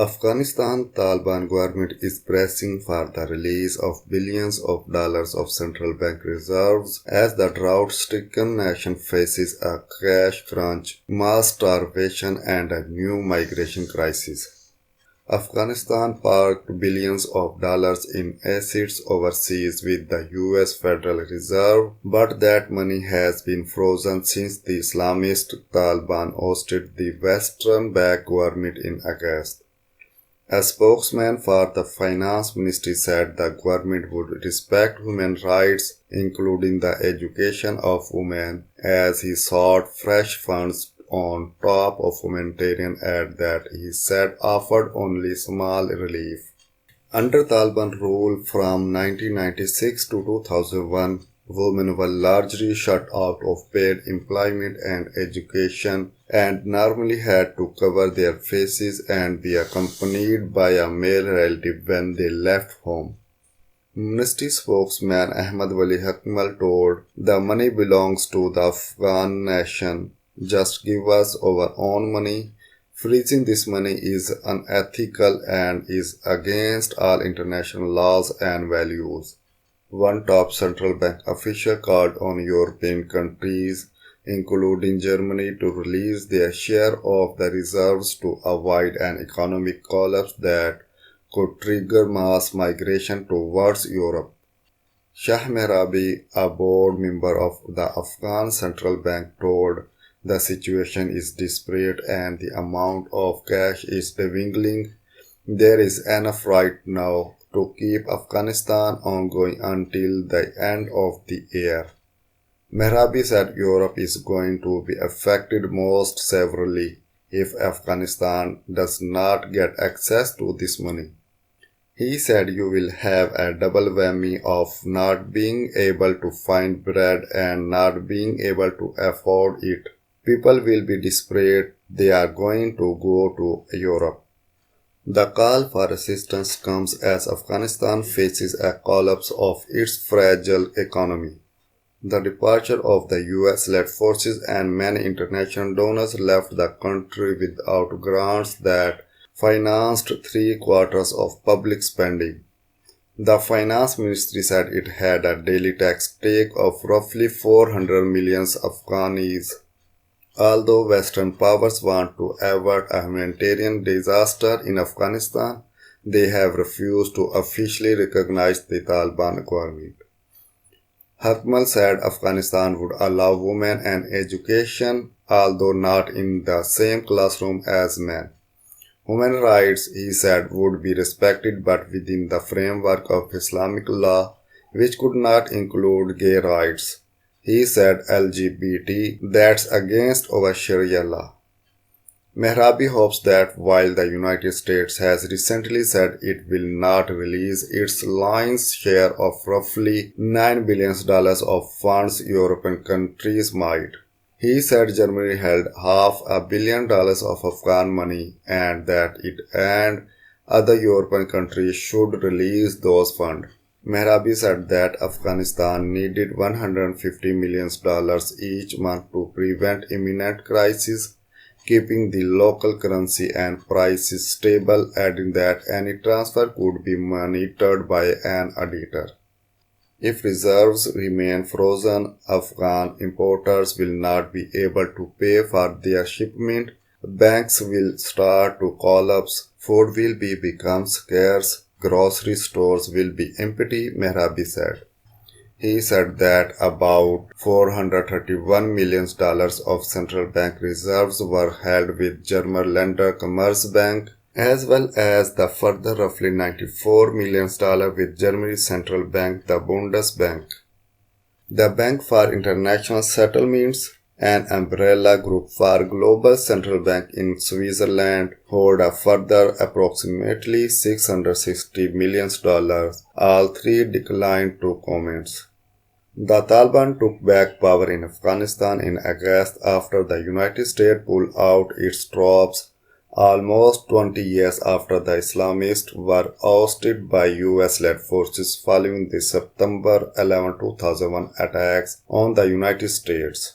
Afghanistan Taliban government is pressing for the release of billions of dollars of central bank reserves as the drought-stricken nation faces a cash crunch, mass starvation and a new migration crisis. Afghanistan parked billions of dollars in assets overseas with the US Federal Reserve, but that money has been frozen since the Islamist Taliban ousted the Western-backed government in August. A spokesman for the finance ministry said the government would respect human rights, including the education of women, as he sought fresh funds on top of humanitarian aid that he said offered only small relief. Under Taliban rule from 1996 to 2001, women were largely shut out of paid employment and education and normally had to cover their faces and be accompanied by a male relative when they left home. Ministry spokesman Ahmad Wali Hakmal told, "The money belongs to the Afghan nation. Just give us our own money. Freezing this money is unethical and is against all international laws and values." One top central bank official called on European countries, including Germany, to release their share of the reserves to avoid an economic collapse that could trigger mass migration towards Europe. Shah Mehrabi, a board member of the Afghan Central Bank, told, "The situation is desperate and the amount of cash is dwindling. There is enough right now to keep Afghanistan ongoing until the end of the year." Mehrabi said Europe is going to be affected most severely if Afghanistan does not get access to this money. He said you will have a double whammy of not being able to find bread and not being able to afford it. People will be desperate. They are going to go to Europe. The call for assistance comes as Afghanistan faces a collapse of its fragile economy. The departure of the US-led forces and many international donors left the country without grants that financed three-quarters of public spending. The finance ministry said it had a daily tax take of roughly 400 million Afghanis. Although Western powers want to avert a humanitarian disaster in Afghanistan, they have refused to officially recognize the Taliban government. Hakmal said Afghanistan would allow women an education, although not in the same classroom as men. Human rights, he said, would be respected but within the framework of Islamic law, which could not include gay rights. He said LGBT, that's against our Sharia law. Mehrabi hopes that while the United States has recently said it will not release its lion's share of roughly $9 billion of funds, European countries might. He said Germany held $500 million of Afghan money and that it and other European countries should release those funds. Mehrabi said that Afghanistan needed $150 million each month to prevent imminent crisis, keeping the local currency and prices stable, adding that any transfer could be monitored by an auditor. If reserves remain frozen, Afghan importers will not be able to pay for their shipment, banks will start to collapse, food will become scarce, grocery stores will be empty, Mehrabi said. He said that about $431 million of central bank reserves were held with German lender Commerzbank, as well as the further roughly $94 million with Germany's central bank, the Bundesbank. The Bank for International Settlements, an umbrella group for global central bank in Switzerland, hold a further approximately $660 million. All three declined to comment. The Taliban took back power in Afghanistan in August after the United States pulled out its troops, almost 20 years after the Islamists were ousted by US-led forces following the September 11, 2001 attacks on the United States.